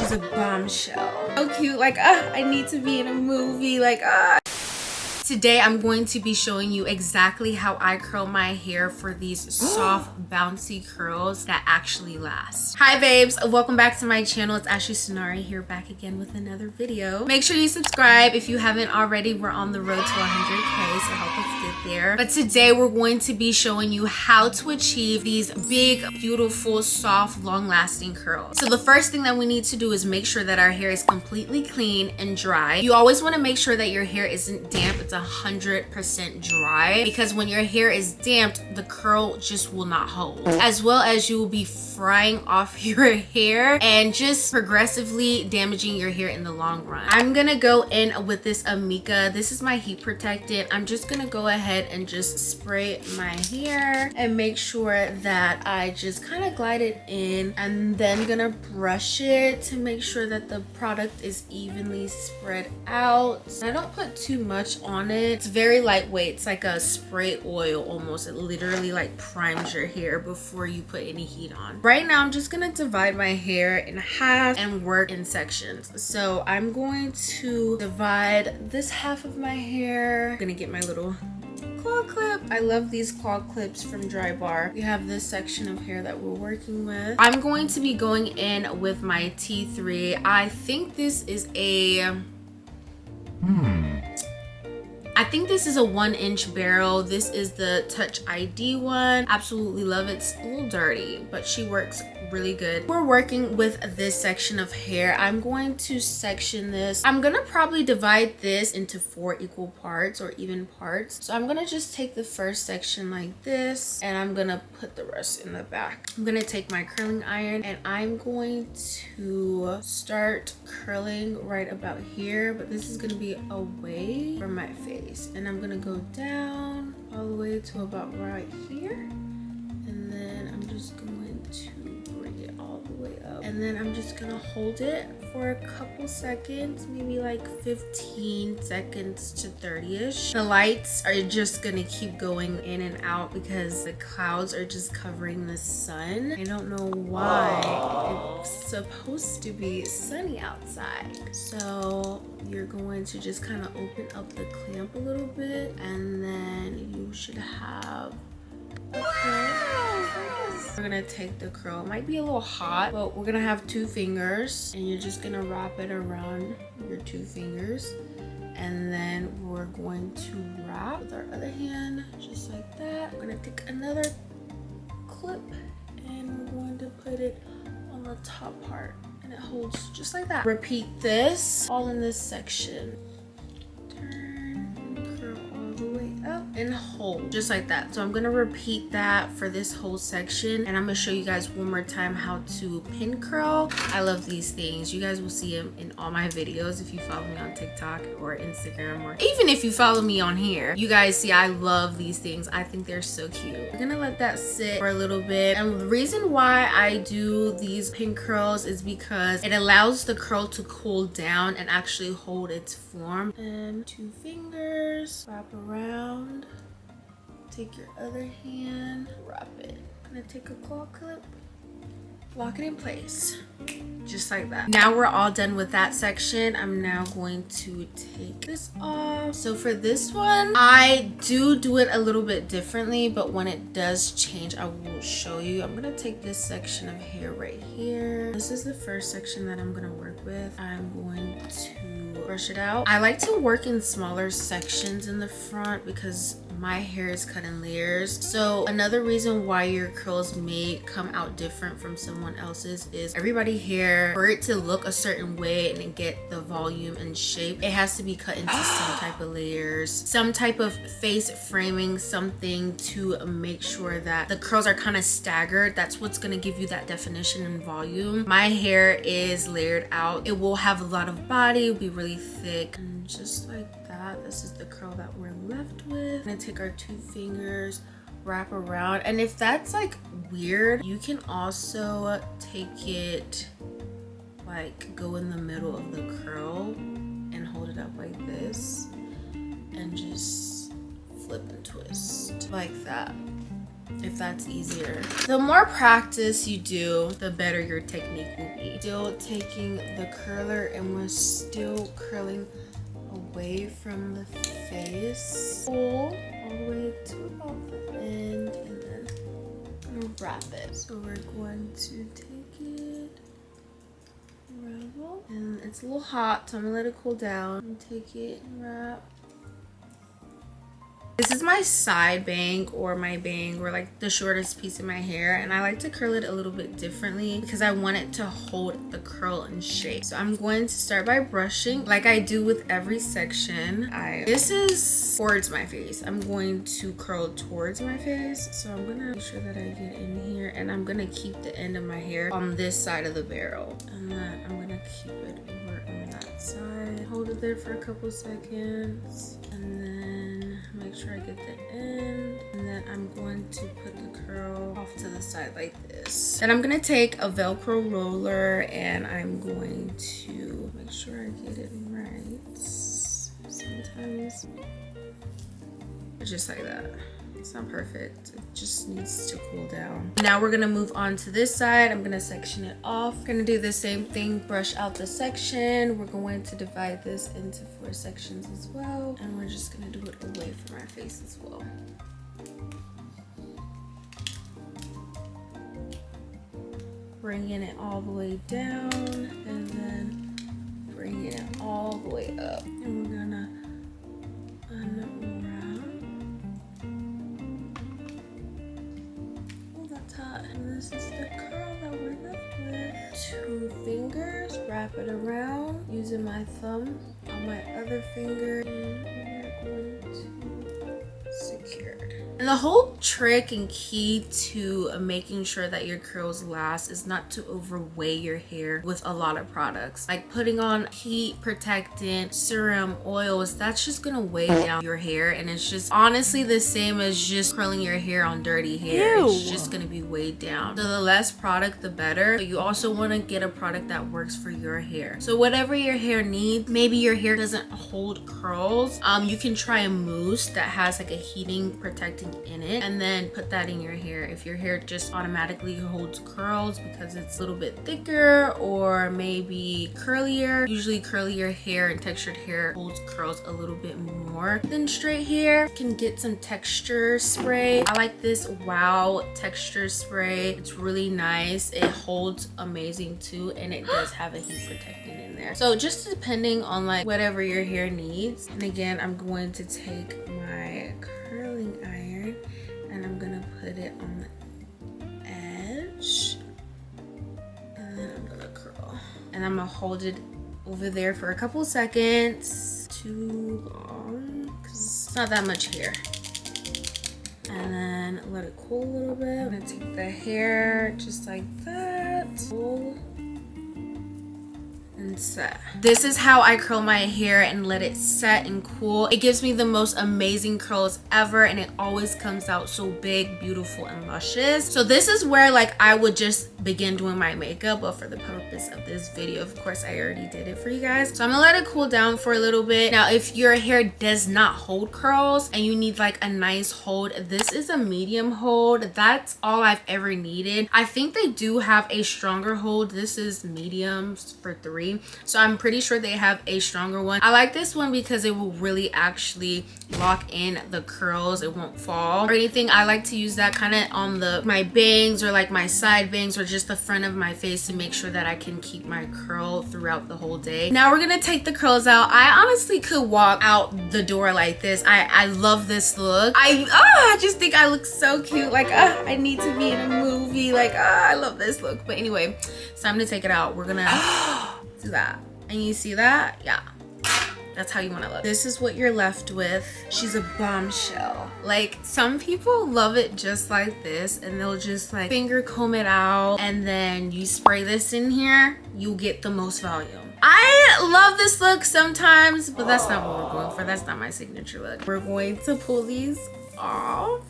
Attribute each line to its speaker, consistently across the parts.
Speaker 1: she's a bombshell. So cute, like, I need to be in a movie, like, Today, I'm going to be showing you exactly how I curl my hair for these soft, bouncy curls that actually last. Hi babes, welcome back to my channel. It's AshleySinari here, back again with another video. Make sure you subscribe if you haven't already. We're on the road to 100K, so help us get there. But today, we're going to be showing you how to achieve these big, beautiful, soft, long-lasting curls. So the first thing that we need to do is make sure that our hair is completely clean and dry. You always want to make sure that your hair isn't damp. It's 100% dry, because when your hair is damped, the curl just will not hold, as well as you will be frying off your hair and just progressively damaging your hair in the long run. I'm gonna go in with this Amika. This is my heat protectant. I'm just gonna go ahead and just spray my hair and make sure that I just kind of glide it in, and then gonna brush it to make sure that the product is evenly spread out. I don't put too much on it. It's very lightweight. It's like a spray oil almost. It literally like primes your hair before you put any heat on. Right now, I'm just gonna divide my hair in half and work in sections. So I'm going to divide this half of my hair. I'm gonna get my little claw clip. I love these claw clips from Dry Bar. We have this section of hair that we're working with. I'm going to be going in with my T3. I think this is a I think this is a 1-inch barrel. This is the Touch ID one. Absolutely love it. It's a little dirty, but she works really good. We're working with this section of hair. I'm going to section this. I'm gonna probably divide this into 4 equal parts or even parts. So I'm gonna just take the first section like this, and I'm gonna put the rest in the back. I'm gonna take my curling iron, and I'm going to start curling right about here, but this is gonna be away from my face. And I'm gonna go down all the way to about right here, and then I'm just going to bring it all the way up, and then I'm just gonna hold it for a couple seconds, maybe like 15 seconds to 30-ish. The lights are just gonna keep going in and out because the clouds are just covering the sun. I don't know why. It's supposed to be sunny outside. So you're going to just kind of open up the clamp a little bit, and then you should have a curl. We're gonna take the curl. It might be a little hot, but we're gonna have 2 fingers, and you're just gonna wrap it around your 2 fingers, and then we're going to wrap with our other hand just like that. We're gonna take another clip, and we're going to put it on the top part, and it holds just like that. Repeat this all in this section. Turn and curl all the way up and hold just like that. So I'm gonna repeat that for this whole section, and I'm gonna show you guys one more time how to pin curl. I love these things. You guys will see them in all my videos if you follow me on TikTok or Instagram, or even if you follow me on here. You guys see I love these things. I think they're so cute. We're gonna let that sit for a little bit, and the reason why I do these pin curls is because it allows the curl to cool down and actually hold its form. And 2 fingers, wrap around, take your other hand, wrap it. I'm gonna take a claw clip, lock it in place just like that. Now we're all done with that section. I'm now going to take this off. So for this one, I do it a little bit differently, but when it does change, I will show you. I'm gonna take this section of hair right here. This is the first section that I'm gonna work with. I'm going to brush it out. I like to work in smaller sections in the front because my hair is cut in layers. So another reason why your curls may come out different from someone else's is everybody hair, for it to look a certain way and get the volume and shape, it has to be cut into some type of layers, some type of face framing, something to make sure that the curls are kind of staggered. That's what's gonna give you that definition and volume. My hair is layered out. It will have a lot of body, it'll be really thick, and just like that. This is the curl that we're left with. I'm gonna take our 2 fingers, wrap around, and if that's like weird, you can also take it, like go in the middle of the curl and hold it up like this and just flip and twist like that. if that's easier. The more practice you do, the better your technique will be. Still taking the curler and we're still curling away from the face. Pull all the way to about the end and then wrap it. So we're going to take it, unravel, and it's a little hot, so I'm gonna let it cool down. And take it and wrap. This is my side bang, or my bang, or like the shortest piece of my hair, and I like to curl it a little bit differently because I want it to hold the curl in shape. So I'm going to start by brushing like I do with every section. This is towards my face. I'm going to curl towards my face. So I'm gonna make sure that I get in here, and I'm gonna keep the end of my hair on this side of the barrel, and then I'm gonna keep it over on that side. Hold it there for a couple seconds, and then make sure I get the end, and then I'm going to put the curl off to the side like this. Then I'm gonna take a Velcro roller and I'm going to make sure I get it right. Sometimes just like that. It's not perfect, it just needs to cool down. Now we're gonna move on to this side. I'm gonna section it off. We're gonna do the same thing, brush out the section. We're going to divide this into 4 sections as well, and we're just gonna do it away from our face as well. Bringing it all the way down, and then bringing it all the way up. And we're gonna unwrap. And this is the curl that we're left with. 2 fingers, wrap it around using my thumb on my other finger, and we're going to secure it. And the whole trick and key to making sure that your curls last is not to overweigh your hair with a lot of products. Like putting on heat protectant, serum, oils, that's just gonna weigh down your hair, and it's just honestly the same as just curling your hair on dirty hair. Ew. It's just gonna be weighed down. So the less product, the better. But you also wanna get a product that works for your hair. So whatever your hair needs, maybe your hair doesn't hold curls, you can try a mousse that has like a heating protecting in it, and then put that in your hair. If your hair just automatically holds curls because it's a little bit thicker or maybe curlier, usually curlier hair and textured hair holds curls a little bit more than straight hair. You can get some texture spray. I like this Wow texture spray. It's really nice. It holds amazing too, and it does have a heat protectant in there. So just depending on like whatever your hair needs. And again, I'm going to take my curling iron and I'm gonna put it on the edge, and then I'm gonna curl, and I'm gonna hold it over there for a couple seconds. Too long because it's not that much hair. And then let it cool a little bit. I'm gonna take the hair just like that, pull and set. This is how I curl my hair and let it set and cool. It gives me the most amazing curls ever, and it always comes out so big, beautiful, and luscious. So this is where like I would just begin doing my makeup, but for the purpose of this video, of course, I already did it for you guys. So I'm gonna let it cool down for a little bit. Now, if your hair does not hold curls and you need like a nice hold, this is a medium hold. That's all I've ever needed. I think they do have a stronger hold. This is medium for 3. So I'm pretty sure they have a stronger one. I like this one because it will really actually lock in the curls. It won't fall or anything. I like to use that kind of on my bangs, or like my side bangs, or just the front of my face to make sure that I can keep my curl throughout the whole day. Now we're gonna take the curls out. I honestly could walk out the door like this. I love this look. I just think I look so cute. Like I need to be in a movie. Like I love this look. But anyway, it's time to take it out. We're gonna do that, and you see that? Yeah, that's how you want to look. This is what you're left with. She's a bombshell. Like some people love it just like this, and they'll just like finger comb it out, and then you spray this in here, you get the most volume. I love this look sometimes, but that's not what we're going for. That's not my signature look. We're going to pull these off.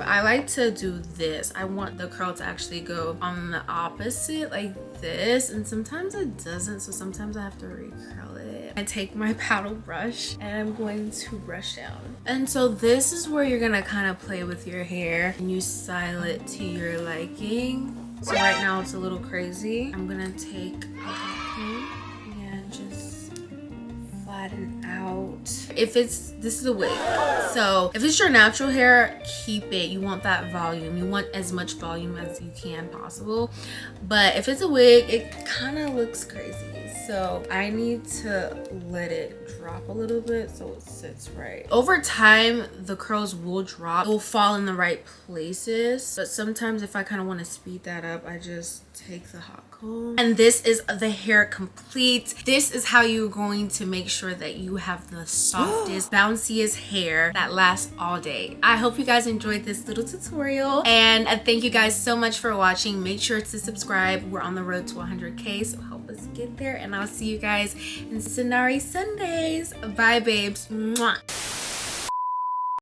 Speaker 1: I like to do this. I want the curl to actually go on the opposite like this, and sometimes it doesn't, so sometimes I have to recurl it. I take my paddle brush and I'm going to brush down. And so this is where you're gonna kind of play with your hair and you style it to your liking. So right now it's a little crazy. I'm gonna take a comb and just flatten out. If it's, this is a wig, so if it's your natural hair, keep it. You want that volume. You want as much volume as you can possible. But if it's a wig, it kind of looks crazy. So I need to let it drop a little bit so it sits right. Over time, the curls will drop. It will fall in the right places. But sometimes if I kind of want to speed that up, I just take the hot comb. And this is the hair complete. This is how you're going to make sure that you have the softest, bounciest hair that lasts all day. I hope you guys enjoyed this little tutorial. And thank you guys so much for watching. Make sure to subscribe. We're on the road to 100K, so help us get there. And I'll see you guys in Sinari Sundays. Bye, babes. Mwah.